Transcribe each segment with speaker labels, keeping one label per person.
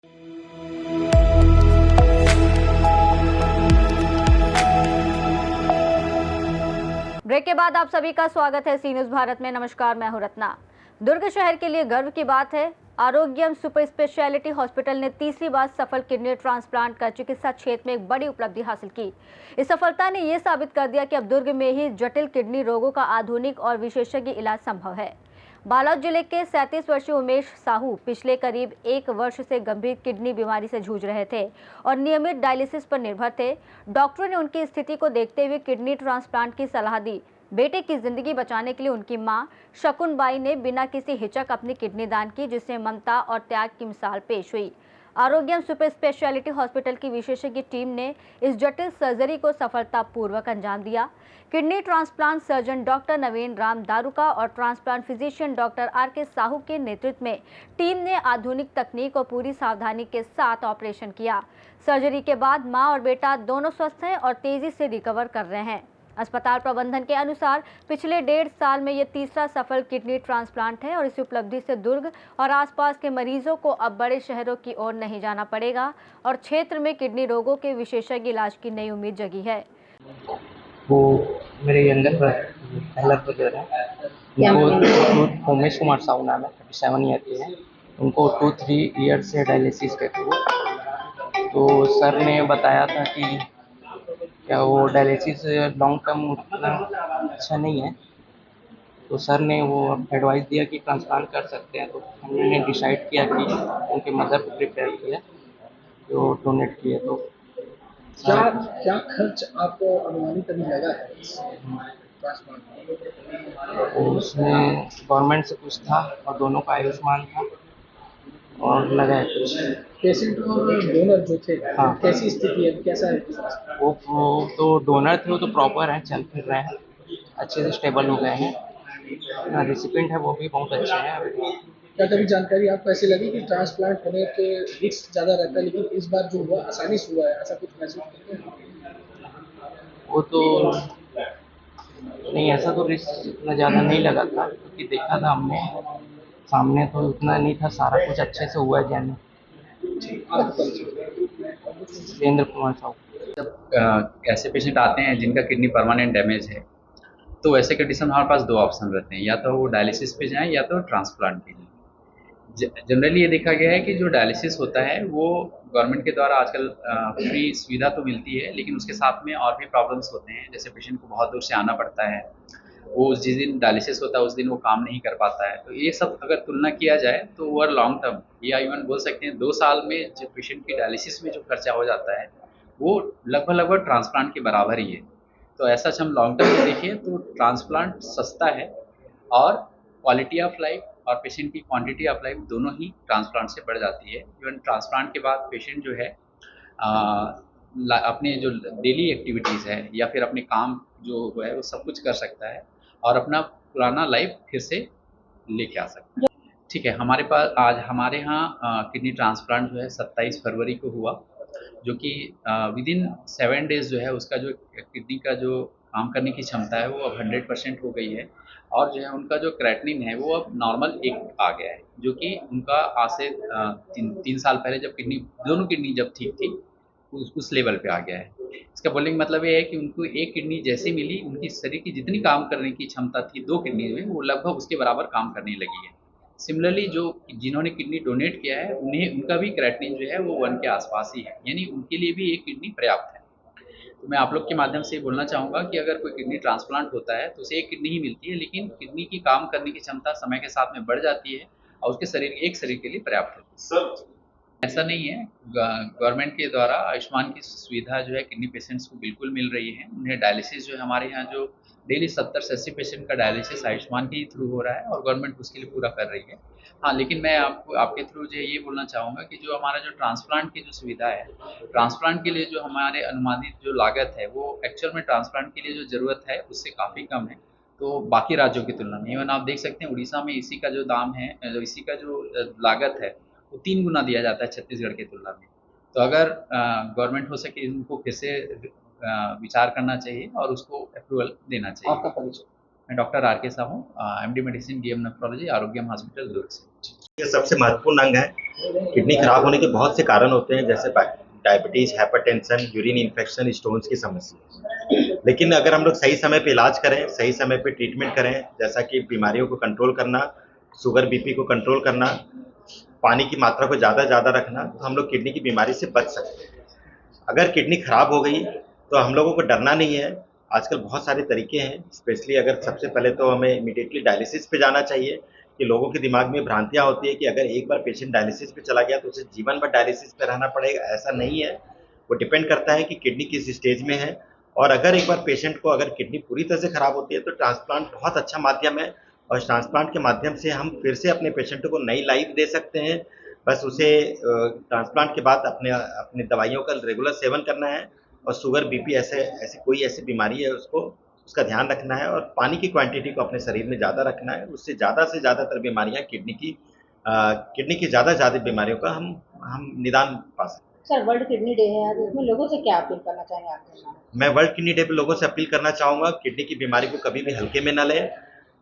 Speaker 1: Break के बाद आप सभी का स्वागत है सी न्यूज भारत में। नमस्कार, मैं हूं रत्ना। दुर्ग शहर के लिए गर्व की बात है, आरोग्यम सुपर स्पेशलिटी हॉस्पिटल ने तीसरी बार सफल किडनी ट्रांसप्लांट कर चिकित्सा क्षेत्र में एक बड़ी उपलब्धि हासिल की। इस सफलता ने यह साबित कर दिया कि अब दुर्ग में ही जटिल किडनी रोगों का आधुनिक और विशेषज्ञ इलाज संभव है। बालोद जिले के 37 वर्षीय उमेश साहू पिछले करीब 1 वर्ष से गंभीर किडनी बीमारी से जूझ रहे थे और नियमित डायलिसिस पर निर्भर थे। डॉक्टरों ने उनकी स्थिति को देखते हुए किडनी ट्रांसप्लांट की सलाह दी। बेटे की जिंदगी बचाने के लिए उनकी मां शकुन बाई ने बिना किसी हिचक अपनी किडनी दान की, जिससे ममता और त्याग की मिसाल पेश हुई। आरोग्यम सुपर स्पेशलिटी हॉस्पिटल की विशेषज्ञ टीम ने इस जटिल सर्जरी को सफलतापूर्वक अंजाम दिया। Kidney transplant surgeon doctor Naveen Ram Daruka और transplant physician doctor R K. Sahu के नेतृत्व में टीम ने आधुनिक तकनीक और पूरी सावधानी के साथ ऑपरेशन किया। सर्जरी के बाद मां और बेटा दोनों स्वस्थ हैं और तेजी से रिकवर कर रहे हैं। अस्पताल प्रबंधन के अनुसार पिछले 1.5 साल में यह तीसरा सफल किडनी ट्रांसप्लांट है और इस उपलब्धि से दुर्ग और आसपास के मरीजों को अब बड़े शहरों की ओर नहीं जाना पड़ेगा और क्षेत्र में किडनी रोगों के विशेषज्ञ इलाज की नई उम्मीद जगी है।
Speaker 2: वो मेरे यंगर पहला ब्रदर है, उनको उमेश कुमार साहू नाम है, 37 ईयर के हैं। उनको 2-3 ईयर से डायलिसिस करते हुए, तो सर ने बताया था कि क्या वो डायलिसिस लॉन्ग टर्म उतना अच्छा नहीं है, तो सर ने वो एडवाइस दिया कि ट्रांसप्लांट कर सकते हैं। तो हमने डिसाइड किया कि उनके मदर को प्रिपेयर किया, जो डोनेट किए। तो
Speaker 3: क्या क्या खर्च आपको अनुमानित अभी लगा है इस ट्रांसप्लांट में?
Speaker 2: उसमें गवर्नमेंट से कुछ था और दोनों का आयुष्मान था और लगा है कुछ।
Speaker 3: पेशेंट और डोनर जो थे,
Speaker 2: हाँ।
Speaker 3: कैसी स्थिति है, कैसा है?
Speaker 2: वो तो डोनर थे, वो तो प्रॉपर हैं, चल फिर रहे हैं, अच्छे से स्टेबल हो गए हैं। रिसिपेंट है वो भी बहुत अच्छे हैं अभी।
Speaker 3: क्या कभी जानकारी आपको ऐसी लगी कि ट्रांसप्लांट होने के रिस्क ज़्यादा रहता है, लेकिन इस बार जो हुआ आसानी से हुआ है, ऐसा कुछ महसूस करते हैं?
Speaker 2: वो तो नहीं, ऐसा तो रिस्क इतना ज़्यादा नहीं लगा था, क्योंकि देखा था हमने सामने, तो उतना नहीं था, सारा कुछ अच्छे से हुआ है। जाने वीरेंद्र कुमार साहू।
Speaker 4: जब ऐसे पेशेंट आते हैं जिनका किडनी परमानेंट डैमेज है, तो ऐसे कंडीशन में हमारे पास 2 ऑप्शन रहते हैं, या तो वो डायलिसिस पे जाएं या तो ट्रांसप्लांट के लिए। जनरली ये देखा गया है कि जो डायलिसिस होता है वो गवर्नमेंट के द्वारा आजकल फ्री सुविधा तो मिलती है, लेकिन उसके साथ में और भी प्रॉब्लम्स होते हैं। जैसे पेशेंट को बहुत दूर से आना पड़ता है, वो जिस दिन डायलिसिस होता है उस दिन वो काम नहीं कर पाता है। तो ये सब अगर तुलना किया जाए तो ओवर लॉन्ग टर्म, या इवन बोल सकते हैं 2 साल में जो पेशेंट की डायलिसिस में जो खर्चा हो जाता है वो लगभग ट्रांसप्लांट के बराबर ही है। तो ऐसा हम लॉन्ग टर्म में देखिए तो ट्रांसप्लांट सस्ता है, और क्वालिटी ऑफ लाइफ और पेशेंट की क्वांटिटी ऑफ लाइफ दोनों ही ट्रांसप्लांट से बढ़ जाती है। इवन ट्रांसप्लांट के बाद पेशेंट जो है अपने जो डेली एक्टिविटीज़ है या फिर अपने काम जो है वो सब कुछ कर सकता है और अपना पुराना लाइफ फिर से लेके आ सकता है। ठीक है, हमारे पास आज हमारे यहाँ किडनी ट्रांसप्लांट जो है 27 फरवरी को हुआ, जो कि विदिन 7 डेज जो है उसका जो किडनी का जो काम करने की क्षमता है वो अब 100% हो गई है, और जो है उनका जो क्रेटनिन है वो अब नॉर्मल 1 आ गया है, जो कि उनका आज से 3 साल पहले जब दोनों किडनी जब ठीक थी उस लेवल पे आ गया है। इसका बोलने का मतलब ये है कि उनको 1 किडनी जैसे मिली, उनकी शरीर की जितनी काम करने की क्षमता थी 2 किडनी में, वो लगभग उसके बराबर काम करने लगी है। सिमिलरली जो जिन्होंने किडनी डोनेट किया है उनका भी क्रेटनिन जो है वो 1 के आसपास ही है, यानी उनके लिए भी 1 किडनी पर्याप्त है। तो मैं आप लोग के माध्यम से बोलना चाहूँगा कि अगर कोई किडनी ट्रांसप्लांट होता है तो उसे 1 किडनी ही मिलती है, लेकिन किडनी की काम करने की क्षमता समय के साथ में बढ़ जाती है और उसके शरीर के लिए पर्याप्त होती है। ऐसा नहीं है, गवर्नमेंट के द्वारा आयुष्मान की सुविधा जो है किडनी पेशेंट्स को बिल्कुल मिल रही है। उन्हें डायलिसिस जो है हमारे यहाँ जो डेली 70 से 80 पेशेंट का डायलिसिस आयुष्मान के ही थ्रू हो रहा है और गवर्नमेंट उसके लिए पूरा कर रही है। हाँ, लेकिन मैं आपके थ्रू जो ये बोलना चाहूँगा कि जो हमारा जो ट्रांसप्लांट की जो सुविधा है, ट्रांसप्लांट के लिए जो हमारे अनुमानित जो लागत है वो एक्चुअल में ट्रांसप्लांट के लिए जो ज़रूरत है उससे काफ़ी कम है, तो बाकी राज्यों की तुलना में। इवन आप देख सकते हैं उड़ीसा में इसी का जो दाम है, इसी का जो लागत है वो 3 गुना दिया जाता है छत्तीसगढ़ की तुलना में। तो अगर गवर्नमेंट हो सके इनको फिर से विचार करना चाहिए और उसको अप्रूवल देना चाहिए।
Speaker 3: आपका परिचय?
Speaker 4: मैं doctor R K. Sahu, MD medicine, DM nephrology, Arogyam hospital Durg से।
Speaker 5: ये सबसे महत्वपूर्ण अंग है। किडनी खराब होने के बहुत से कारण होते हैं, जैसे diabetes, hypertension, urine infection, stones की समस्या। लेकिन अगर हम लोग सही समय पे इलाज करें, सही समय पे ट्रीटमेंट करें, जैसा कि बीमारियों को कंट्रोल करना, शुगर बीपी को कंट्रोल करना, पानी की मात्रा को ज़्यादा रखना, तो हम लोग किडनी की बीमारी से बच सकते हैं। अगर किडनी खराब हो गई तो हम लोगों को डरना नहीं है। आजकल बहुत सारे तरीके हैं, स्पेशली अगर सबसे पहले तो हमें इमीडिएटली डायलिसिस पे जाना चाहिए। कि लोगों के दिमाग में भ्रांतियाँ होती है कि अगर एक बार पेशेंट डायलिसिस पे चला गया तो उसे जीवन भर डायलिसिस पे रहना पड़ेगा, ऐसा नहीं है। वो डिपेंड करता है कि किडनी किस स्टेज में है, और अगर एक बार पेशेंट को अगर किडनी पूरी तरह से खराब होती है तो ट्रांसप्लांट बहुत अच्छा माध्यम है, और ट्रांसप्लांट के माध्यम से हम फिर से अपने पेशेंट को नई लाइफ दे सकते हैं। बस उसे ट्रांसप्लांट के बाद अपने दवाइयों का रेगुलर सेवन करना है, और शुगर बीपी ऐसी बीमारी है उसका ध्यान रखना है, और पानी की क्वांटिटी को अपने शरीर में ज़्यादा रखना है। उससे ज़्यादा से ज़्यादातर बीमारियाँ किडनी की ज़्यादा बीमारियों का हम निदान पा सकते हैं।
Speaker 6: सर, वर्ल्ड किडनी डे है आज, इसमें लोगों से क्या अपील करना चाहेंगे आप?
Speaker 5: मैं वर्ल्ड किडनी डे पे लोगों से अपील करना चाहूँगा, किडनी की बीमारी को कभी भी हल्के में न लें।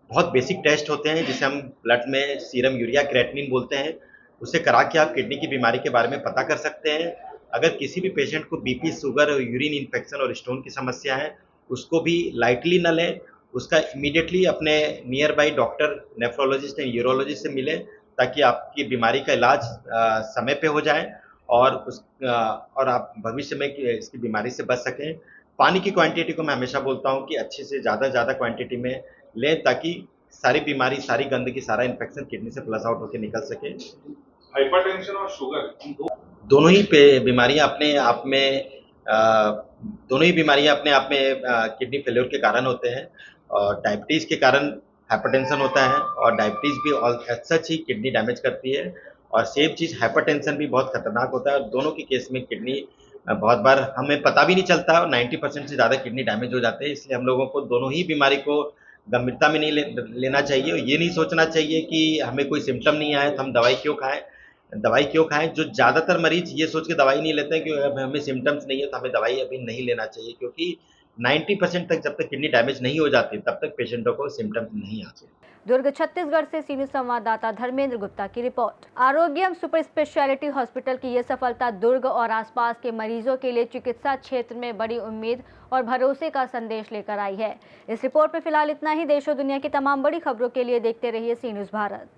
Speaker 5: बहुत बेसिक टेस्ट होते हैं जिसे हम ब्लड में सीरम यूरिया क्रेटिनिन बोलते हैं, उसे करा के आप किडनी की बीमारी के बारे में पता कर सकते हैं। अगर किसी भी पेशेंट को बीपी, शुगर, यूरिन इन्फेक्शन और स्टोन की समस्या है, उसको भी लाइटली न लें। उसका इमीडिएटली अपने नियर बाई डॉक्टर, नेफ्रोलॉजिस्ट या यूरोलॉजिस्ट से मिलें, ताकि आपकी बीमारी का इलाज समय पे हो जाए, और आप भविष्य में इसकी बीमारी से बच सकें। पानी की क्वांटिटी को मैं हमेशा बोलता हूँ कि अच्छे से ज़्यादा क्वांटिटी में लें, ताकि सारी बीमारी, सारी गंदगी, सारा इन्फेक्शन किडनी से फ्लश आउट होकर निकल सके।
Speaker 7: हाइपरटेंशन और शुगर
Speaker 5: दोनों ही बीमारियां अपने आप में किडनी फेल्योर के कारण होते हैं, और डायबिटीज़ के कारण हाइपरटेंशन होता है, और डायबिटीज़ भी सच ही किडनी डैमेज करती है, और सेम चीज़ हाइपरटेंशन भी बहुत खतरनाक होता है। और दोनों के केस में किडनी बहुत बार हमें पता भी नहीं चलता, और 90% से ज़्यादा किडनी डैमेज हो जाते हैं। इसलिए हम लोगों को दोनों ही बीमारी को गंभीरता में नहीं लेना चाहिए, और ये नहीं सोचना चाहिए कि हमें कोई सिम्टम नहीं आए तो हम दवाई क्यों खाएं। जो ज़्यादातर मरीज ये सोच के दवाई नहीं लेते हैं कि अब हमें सिम्टम्स नहीं है तो हमें दवाई अभी नहीं लेना चाहिए, क्योंकि 90% तक जब तक किडनी डैमेज नहीं हो जाती तब तक पेशेंटों को सिम्टम्स नहीं आते।
Speaker 1: दुर्ग छत्तीसगढ़ से सी न्यूज़ संवाददाता धर्मेंद्र गुप्ता की रिपोर्ट। आरोग्यम सुपर स्पेशलिटी हॉस्पिटल की यह सफलता दुर्ग और आसपास के मरीजों के लिए चिकित्सा क्षेत्र में बड़ी उम्मीद और भरोसे का संदेश लेकर आई है। इस रिपोर्ट में फिलहाल इतना ही। देश और दुनिया की तमाम बड़ी खबरों के लिए देखते रहिए सी न्यूज़ भारत।